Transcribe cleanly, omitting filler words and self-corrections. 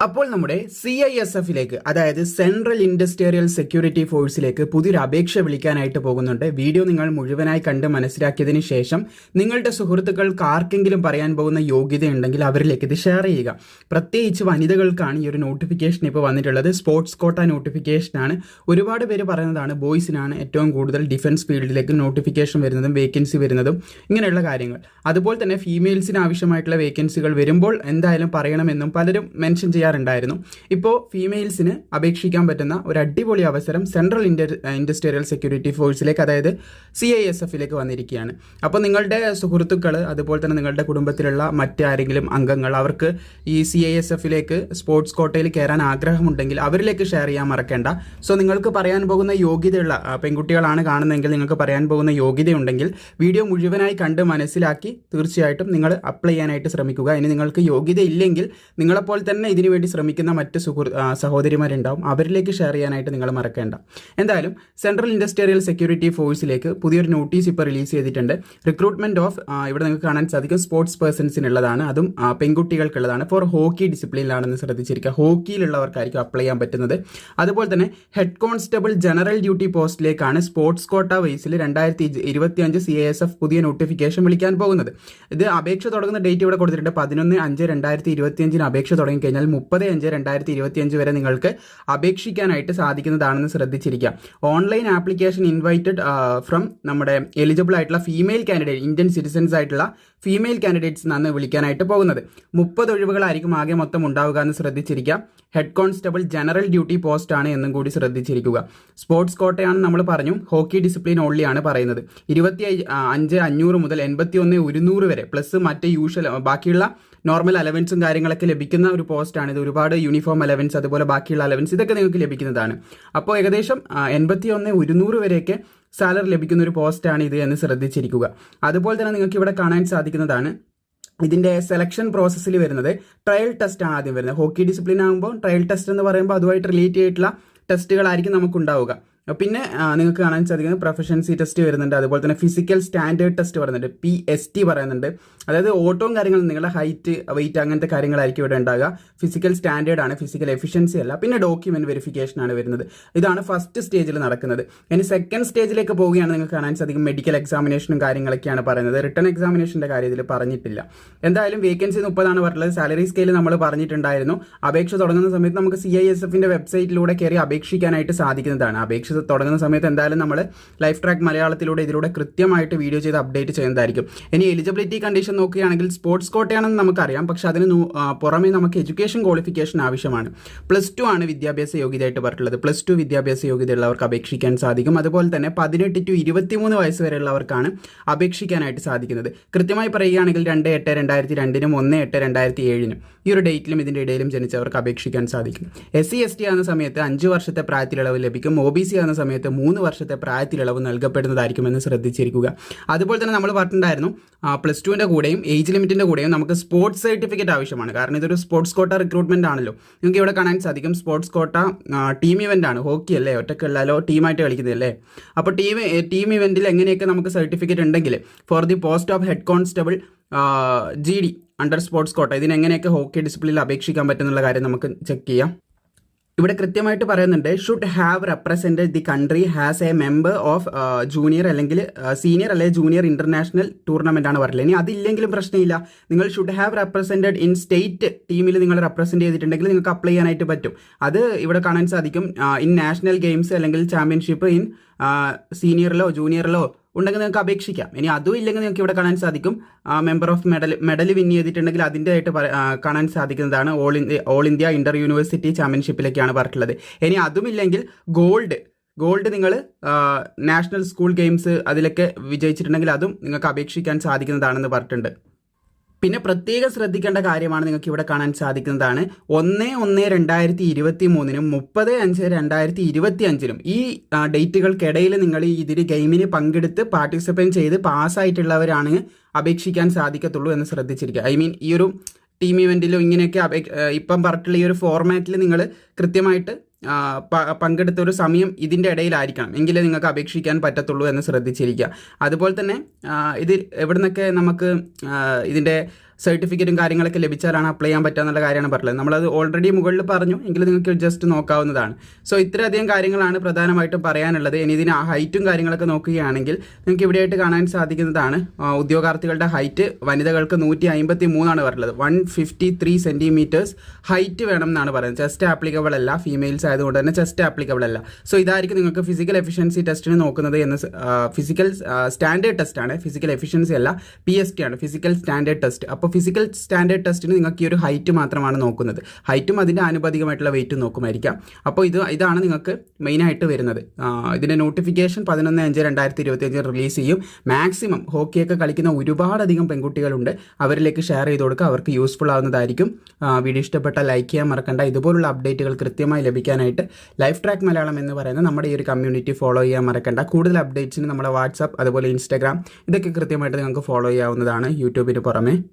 അപ്പോൾ നമ്മുടെ CISF-ലേക്ക് അതായത് സെൻട്രൽ ഇൻഡസ്ട്രിയൽ സെക്യൂരിറ്റി ഫോഴ്സിലേക്ക് പുതിയൊരു അപേക്ഷ വിളിക്കാനായിട്ട് പോകുന്നുണ്ട്. വീഡിയോ നിങ്ങൾ മുഴുവനായി കണ്ട് മനസ്സിലാക്കിയതിന് ശേഷം നിങ്ങളുടെ സുഹൃത്തുക്കൾക്ക് ആർക്കെങ്കിലും പറയാൻ പോകുന്ന യോഗ്യതയുണ്ടെങ്കിൽ അവരിലേക്ക് ഇത് ഷെയർ ചെയ്യുക. പ്രത്യേകിച്ച് വനിതകൾക്കാണ് ഈ ഒരു നോട്ടിഫിക്കേഷൻ ഇപ്പോൾ വന്നിട്ടുള്ളത്. Sports quota നോട്ടിഫിക്കേഷനാണ്. ഒരുപാട് പേര് പറയുന്നതാണ് ബോയ്സിനാണ് ഏറ്റവും കൂടുതൽ ഡിഫൻസ് ഫീൽഡിലേക്ക് നോട്ടിഫിക്കേഷൻ വരുന്നതും വേക്കൻസി വരുന്നതും ഇങ്ങനെയുള്ള കാര്യങ്ങൾ. അതുപോലെ തന്നെ ഫീമെയിൽസിന് ആവശ്യമായിട്ടുള്ള വേക്കൻസികൾ വരുമ്പോൾ എന്തായാലും പറയണമെന്നും പലരും മെൻഷൻ ചെയ്യാറുണ്ടായിരുന്നു. ഇപ്പോൾ ഫീമെയിൽസിന് അപേക്ഷിക്കാൻ പറ്റുന്ന ഒരു അടിപൊളി അവസരം സെൻട്രൽ ഇൻഡസ്ട്രിയൽ സെക്യൂരിറ്റി ഫോഴ്സിലേക്ക് അതായത് CISF-ലേക്ക് വന്നിരിക്കുകയാണ്. അപ്പോൾ നിങ്ങളുടെ സുഹൃത്തുക്കൾ അതുപോലെ തന്നെ നിങ്ങളുടെ കുടുംബത്തിലുള്ള മറ്റാരെങ്കിലും അംഗങ്ങൾ അവർക്ക് ഈ CISF-ലേക്ക് സ്പോർട്സ് കോട്ടയിൽ കയറാൻ ആഗ്രഹമുണ്ടെങ്കിൽ അവരിലേക്ക് ഷെയർ ചെയ്യാൻ മറക്കേണ്ട. സോ നിങ്ങൾക്ക് പറയാൻ പോകുന്ന യോഗ്യതയുള്ള പെൺകുട്ടികളാണ് കാണുന്നതെങ്കിൽ നിങ്ങൾക്ക് പറയാൻ പോകുന്ന യോഗ്യതയുണ്ടെങ്കിൽ വീഡിയോ മുഴുവനായി കണ്ട് മനസ്സിലാക്കി തീർച്ചയായിട്ടും നിങ്ങൾ അപ്ലൈ ചെയ്യാനായിട്ട് ശ്രമിക്കുക. ഇനി നിങ്ങൾക്ക് യോഗ്യത ഇല്ലെങ്കിൽ നിങ്ങളെപ്പോലെ തന്നെ ഇതിനു വേണ്ടി ശ്രമിക്കുന്ന മറ്റ് സഹോദരിമാരുണ്ടാവും, അവരിലേക്ക് ഷെയർ ചെയ്യാനായിട്ട് നിങ്ങൾ മറക്കേണ്ട. എന്തായാലും സെൻട്രൽ ഇൻഡസ്ട്രിയൽ സെക്യൂരിറ്റി ഫോഴ്സിലേക്ക് പുതിയൊരു നോട്ടീസ് ഇപ്പോൾ റിലീസ് ചെയ്തിട്ടുണ്ട്. റിക്രൂട്ട്മെന്റ് ഓഫ് ഇവിടെ നിങ്ങൾക്ക് കാണാൻ സാധിക്കും സ്പോർട്സ് പേഴ്സൺസിനുള്ളതാണ്, അതും പെൺകുട്ടികൾക്കുള്ളതാണ്. ഫോർ ഹോക്കി ഡിസിപ്ലിനിലാണെന്ന് ശ്രദ്ധിച്ചിരിക്കുക. ഹോക്കിയിലുള്ളവർക്കായിരിക്കും അപ്ലൈ ചെയ്യാൻ പറ്റുന്നത്. അതുപോലെ തന്നെ ഹെഡ് കോൺസ്റ്റബിൾ ജനറൽ ഡ്യൂട്ടി പോസ്റ്റിലേക്കാണ് സ്പോർട്സ് കോട്ട വൈസിൽ 2025 CISF പുതിയ നോട്ടിഫിക്കേഷൻ വിളിക്കാൻ പോകുന്നത്. ഇത് അപേക്ഷ തുടങ്ങുന്ന ഡേറ്റ് ഇവിടെ കൊടുത്തിട്ടുണ്ട്. 11/5/2025 അപേക്ഷ തുടങ്ങിക്കഴിഞ്ഞാൽ 30/5/2025 വരെ നിങ്ങൾക്ക് അപേക്ഷിക്കാനായിട്ട് സാധിക്കുന്നതാണെന്ന് ശ്രദ്ധിച്ചിരിക്കുക. ഓൺലൈൻ ആപ്ലിക്കേഷൻ ഇൻവൈറ്റഡ് ഫ്രം നമ്മുടെ എലിജിബിൾ ആയിട്ടുള്ള ഫീമെയിൽ കാൻഡിഡേറ്റ് ഇന്ത്യൻ സിറ്റിസൺസ് ആയിട്ടുള്ള ഫീമെയിൽ കാൻഡിഡേറ്റ്സ് എന്നാണ് വിളിക്കാനായിട്ട് പോകുന്നത്. 30 ഒഴിവുകളായിരിക്കും ആകെ മൊത്തം ഉണ്ടാവുക എന്ന് ശ്രദ്ധിച്ചിരിക്കുക. Head constable general duty post ആണ് എന്നും കൂടി ശ്രദ്ധിച്ചിരിക്കുക. സ്പോർട്സ് കോട്ടയാണ് നമ്മൾ പറഞ്ഞു, ഹോക്കി ഡിസിപ്ലിൻ ഓൺലി ആണ് പറയുന്നത്. 25,500 മുതൽ 81,100 വരെ പ്ലസ് മറ്റ് യൂഷ്വൽ ബാക്കിയുള്ള നോർമൽ അലവൻസും കാര്യങ്ങളൊക്കെ ലഭിക്കുന്ന ഒരു പോസ്റ്റാണ് ഇത്. ഒരുപാട് യൂണിഫോം അലവൻസ് അതുപോലെ ബാക്കിയുള്ള അലവൻസ് ഇതൊക്കെ നിങ്ങൾക്ക് ലഭിക്കുന്നതാണ്. അപ്പോൾ ഏകദേശം 81,100 വരെയൊക്കെ സാലറി ലഭിക്കുന്ന ഒരു പോസ്റ്റാണ് ഇത് എന്ന് ശ്രദ്ധിച്ചിരിക്കുക. അതുപോലെ തന്നെ നിങ്ങൾക്ക് ഇവിടെ കാണാൻ സാധിക്കുന്നതാണ് ഇതിൻ്റെ സെലക്ഷൻ പ്രോസസ്സിൽ വരുന്നത് ട്രയൽ ടെസ്റ്റ് ആണ് ആദ്യം വരുന്നത്. ഹോക്കി ഡിസിപ്ലിൻ ആകുമ്പോൾ ട്രയൽ ടെസ്റ്റ് എന്ന് പറയുമ്പോൾ അതുമായിട്ട് റിലേറ്റ് ചെയ്തിട്ടുള്ള ടെസ്റ്റുകളായിരിക്കും നമുക്കുണ്ടാവുക. പിന്നെ നിങ്ങൾക്ക് കാണാൻ സാധിക്കുന്നത് പ്രൊഫഷൻസി ടെസ്റ്റ് വരുന്നുണ്ട്. അതുപോലെ തന്നെ ഫിസിക്കൽ സ്റ്റാൻഡേർഡ് ടെസ്റ്റ് പറയുന്നുണ്ട്, PST പറയുന്നുണ്ട്. അതായത് ഓട്ടവും കാര്യങ്ങളും നിങ്ങളുടെ ഹൈറ്റ് വെയിറ്റ് അങ്ങനത്തെ കാര്യങ്ങളായിരിക്കും ഇവിടെ ഉണ്ടാകുക. ഫിസിക്കൽ സ്റ്റാൻഡേർഡ് ആണ്, ഫിസിക്കൽ എഫിഷ്യൻസി അല്ല. പിന്നെ ഡോക്യുമെന്റ് വെരിഫിക്കേഷൻ ആണ് വരുന്നത്. ഇതാണ് ഫസ്റ്റ് സ്റ്റേജിൽ നടക്കുന്നത്. ഇനി സെക്കൻഡ് സ്റ്റേജിലേക്ക് പോവുകയാണ് നിങ്ങൾക്ക് കാണാൻ സാധിക്കും മെഡിക്കൽ എക്സാമിനേഷനും കാര്യങ്ങളൊക്കെയാണ് പറയുന്നത്. റിട്ടേൺ എക്സാമിനേഷൻ്റെ കാര്യം ഇതിൽ പറഞ്ഞിട്ടില്ല. എന്തായാലും വേക്കൻസി 30 പറഞ്ഞത്. സാലറി സ്കെയിൽ നമ്മൾ പറഞ്ഞിട്ടുണ്ടായിരുന്നു. അപേക്ഷ തുടങ്ങുന്ന സമയത്ത് നമുക്ക് CISF-ന്റെ വെബ്സൈറ്റിലൂടെ കയറി അപേക്ഷിക്കാനായിട്ട് സാധിക്കുന്നതാണ്. അപേക്ഷ തുടങ്ങുന്ന സമയത്ത് എന്തായാലും നമ്മൾ ലൈഫ് ട്രാക്ക് മലയാളത്തിലൂടെ ഇതിലൂടെ കൃത്യമായിട്ട് വീഡിയോ ചെയ്ത് അപ്ഡേറ്റ് ചെയ്യുന്നതായിരിക്കും. ഇനി എലിജിബിലിറ്റി കണ്ടീഷൻ നോക്കുകയാണെങ്കിൽ സ്പോർട്സ് കോട്ടയാണെന്ന് നമുക്കറിയാം, പക്ഷെ അതിന് പുറമേ നമുക്ക് എഡ്യൂക്കേഷൻ ക്വാളിഫിക്കേഷൻ ആവശ്യമാണ്. +2 ആണ് വിദ്യാഭ്യാസ യോഗ്യതയായിട്ട് പറഞ്ഞിട്ടുള്ളത്. +2 വിദ്യാഭ്യാസ യോഗ്യതയുള്ളവർക്ക് അപേക്ഷിക്കാൻ സാധിക്കും. അതുപോലെ തന്നെ 18 to 23 വയസ്സ് വരെയുള്ളവർക്കാണ് അപേക്ഷിക്കാനായിട്ട് സാധിക്കുന്നത്. കൃത്യമായി പറയുകയാണെങ്കിൽ 2/8/2002 1/8/2007 ഈ ഒരു ഡേറ്റിലും ഇതിൻ്റെ ഇടയിലും ജനിച്ചവർക്ക് അപേക്ഷിക്കാൻ സാധിക്കും. SC/ST ആകുന്ന സമയത്ത് 5 വർഷത്തെ പ്രായത്തിലിളവ് ലഭിക്കും. OBC ആകുന്ന സമയത്ത് 3 വർഷത്തെ പ്രായത്തിലിളവ് നൽകപ്പെടുന്നതായിരിക്കുമെന്ന് ശ്രദ്ധിച്ചിരിക്കുക. അതുപോലെ തന്നെ നമ്മൾ പറഞ്ഞിട്ടുണ്ടായിരുന്നു +2ൻ്റെ കൂടെയും ഏജ് ലിമിറ്റിൻ്റെ കൂടെയും നമുക്ക് സ്പോർട്സ് സർട്ടിഫിക്കറ്റ് ആവശ്യമാണ്. കാരണം ഇതൊരു സ്പോർട്സ് കോട്ട റിക്രൂട്ട്മെന്റ് ആണല്ലോ. നിങ്ങൾക്ക് ഇവിടെ കാണാൻ സാധിക്കും സ്പോർട്സ് കോട്ട ടീം ഇവന്റ് ആണ്. ഹോക്കി അല്ലേ, ഒറ്റക്കല്ലല്ലോ, ടീമായിട്ട് കളിക്കുന്നതല്ലേ. അപ്പോൾ ടീം ഇവന്റിൽ എങ്ങനെയൊക്കെ നമുക്ക് സർട്ടിഫിക്കറ്റ് ഉണ്ടെങ്കിൽ for the post of head constable GD under sports quota ഇതിനെങ്ങനെയൊക്കെ ഹോക്കി ഡിസിപ്ലിനിൽ അപേക്ഷിക്കാൻ പറ്റുന്നുള്ള കാര്യം നമുക്ക് ചെക്ക് ചെയ്യാം. ഇവിടെ കൃത്യമായിട്ട് പറയുന്നുണ്ട് should have represented the country has A member of junior അല്ലെങ്കിൽ സീനിയർ അല്ലെങ്കിൽ ജൂനിയർ ഇന്റർനാഷണൽ ടൂർണമെന്റ് ആണ് പറയുന്നത്. ഇനി അതില്ലെങ്കിലും പ്രശ്നമില്ല. നിങ്ങൾ should have represented in state ടീമിൽ നിങ്ങൾ റെപ്രസെൻറ്റ് ചെയ്തിട്ടുണ്ടെങ്കിൽ നിങ്ങൾക്ക് അപ്ലൈ ചെയ്യാനായിട്ട് പറ്റും. അത് ഇവിടെ കാണാൻ സാധിക്കും. ഇൻ നാഷണൽ ഗെയിംസ് അല്ലെങ്കിൽ ചാമ്പ്യൻഷിപ്പ് ഇൻ സീനിയറിലോ ജൂനിയറിലോ ഉണ്ടെങ്കിൽ നിങ്ങൾക്ക് അപേക്ഷിക്കാം. ഇനി അതും ഇല്ലെങ്കിൽ നിങ്ങൾക്ക് ഇവിടെ കാണാൻ സാധിക്കും മെമ്പർ ഓഫ് മെഡൽ വിൻ ചെയ്തിട്ടുണ്ടെങ്കിൽ അതിൻ്റെ ആയിട്ട് കാണാൻ സാധിക്കുന്നതാണ് ഓൾ ഇന്ത്യ ഇന്റർ യൂണിവേഴ്സിറ്റി ചാമ്പ്യൻഷിപ്പിലേക്കാണ് പറഞ്ഞിട്ടുള്ളത്. ഇനി അതുമില്ലെങ്കിൽ ഗോൾഡ് നിങ്ങൾ നാഷണൽ സ്കൂൾ ഗെയിംസ് അതിലൊക്കെ വിജയിച്ചിട്ടുണ്ടെങ്കിൽ അതും നിങ്ങൾക്ക് അപേക്ഷിക്കാൻ സാധിക്കുന്നതാണെന്ന് പറഞ്ഞിട്ടുണ്ട്. പിന്നെ പ്രത്യേകം ശ്രദ്ധിക്കേണ്ട കാര്യമാണ് നിങ്ങൾക്ക് ഇവിടെ കാണാൻ സാധിക്കുന്നതാണ് 1/1/2023 30/5/2025 ഈ ഡേറ്റുകൾക്കിടയിൽ നിങ്ങൾ ഇതിൽ ഗെയിമിന് പങ്കെടുത്ത് പാർട്ടിസിപ്പേറ്റ് ചെയ്ത് പാസ്സായിട്ടുള്ളവരാണ് അപേക്ഷിക്കാൻ സാധിക്കത്തുള്ളൂ എന്ന് ശ്രദ്ധിച്ചിരിക്കുക. ഐ മീൻ ഈ ഒരു ടീം ഇവൻറ്റിലോ ഇങ്ങനെയൊക്കെ ഇപ്പം പറഞ്ഞിട്ടുള്ള ഈ ഒരു ഫോർമാറ്റിൽ നിങ്ങൾ കൃത്യമായിട്ട് പങ്കെടുത്ത ഒരു സമയം ഇതിൻ്റെ ഇടയിലായിരിക്കണം, എങ്കിലേ നിങ്ങൾക്ക് അപേക്ഷിക്കാൻ പറ്റത്തുള്ളൂ എന്ന് ശ്രദ്ധിച്ചിരിക്കുക. അതുപോലെ തന്നെ ഇത് എവിടെ നിന്നൊക്കെ നമുക്ക് ഇതിൻ്റെ സർട്ടിഫിക്കറ്റും കാര്യങ്ങളൊക്കെ ലഭിച്ചാലാണ് അപ്ലൈ ചെയ്യാൻ പറ്റുക എന്നുള്ള കാര്യമാണ് പറഞ്ഞത്. നമ്മളത് ഓൾറെഡി മുകളിൽ പറഞ്ഞു, എങ്കിലും നിങ്ങൾക്ക് ജസ്റ്റ് നോക്കാവുന്നതാണ്. സോ ഇത്രയധികം കാര്യങ്ങളാണ് പ്രധാനമായിട്ടും പറയാനുള്ളത്. ഇനി ഇതിന് ഹൈറ്റും കാര്യങ്ങളൊക്കെ നോക്കുകയാണെങ്കിൽ നിങ്ങൾക്ക് ഇവിടെയായിട്ട് കാണാൻ സാധിക്കുന്നതാണ് ഉദ്യോഗാർത്ഥികളുടെ ഹൈറ്റ്. വനിതകൾക്ക് 153 പറയുന്നത്. 153 സെൻറ്റിമീറ്റേഴ്സ് ഹൈറ്റ് വേണം എന്നാണ് പറയുന്നത്. ചെസ്റ്റ് ആപ്ലിക്കബിൾ അല്ല, ഫീമെയിൽസ് ആയതുകൊണ്ട് തന്നെ ചെസ്റ്റ് ആപ്ലിക്കബിൾ അല്ല. സോ ഇതായിരിക്കും നിങ്ങൾക്ക് ഫിസിക്കൽ എഫിഷ്യൻസി ടെസ്റ്റിന് നോക്കുന്നത് എന്ന് ഫിസിക്കൽ സ്റ്റാൻഡേർഡ് ടെസ്റ്റ് ആണ്, ഫിസിക്കൽ എഫിഷ്യൻസി അല്ല, PST ആണ്, ഫിസിക്കൽ സ്റ്റാൻഡേർഡ് ടെസ്റ്റ്. അപ്പോൾ ഫിസിക്കൽ സ്റ്റാൻഡേർഡ് ടെസ്റ്റിന് നിങ്ങൾക്ക് ഈ ഒരു ഹൈറ്റ് മാത്രമാണ് നോക്കുന്നത്. ഹൈറ്റും അതിൻ്റെ ആനുപാതികമായിട്ടുള്ള വെയിറ്റും നോക്കുമായിരിക്കാം. അപ്പോൾ ഇതാണ് നിങ്ങൾക്ക് മെയിനായിട്ട് വരുന്നത്. ഇതിൻ്റെ നോട്ടിഫിക്കേഷൻ 11/5/2025 റിലീസ് ചെയ്യും. മാക്സിമം ഹോക്കിയൊക്കെ കളിക്കുന്ന ഒരുപാടധികം പെൺകുട്ടികളുണ്ട്, അവരിലേക്ക് ഷെയർ ചെയ്ത് കൊടുക്കുക, അവർക്ക് യൂസ്ഫുൾ ആവുന്നതായിരിക്കും. വീഡിയോ ഇഷ്ടപ്പെട്ടാൽ ലൈക്ക് ചെയ്യാൻ മറക്കണ്ട. ഇതുപോലുള്ള അപ്ഡേറ്റുകൾ കൃത്യമായി ലഭിക്കാനായിട്ട് ലൈഫ് ട്രാക്ക് മലയാളം എന്ന് പറയുന്ന നമ്മുടെ ഈ ഒരു കമ്മ്യൂണിറ്റി ഫോളോ ചെയ്യാൻ മറക്കണ്ട. കൂടുതൽ അപ്ഡേറ്റ്സിന് നമ്മുടെ വാട്സാപ്പ് അതുപോലെ ഇൻസ്റ്റാഗ്രാം ഇതൊക്കെ കൃത്യമായിട്ട് നിങ്ങൾക്ക് ഫോളോ ചെയ്യാവുന്നതാണ് യൂട്യൂബിന് പുറമെ.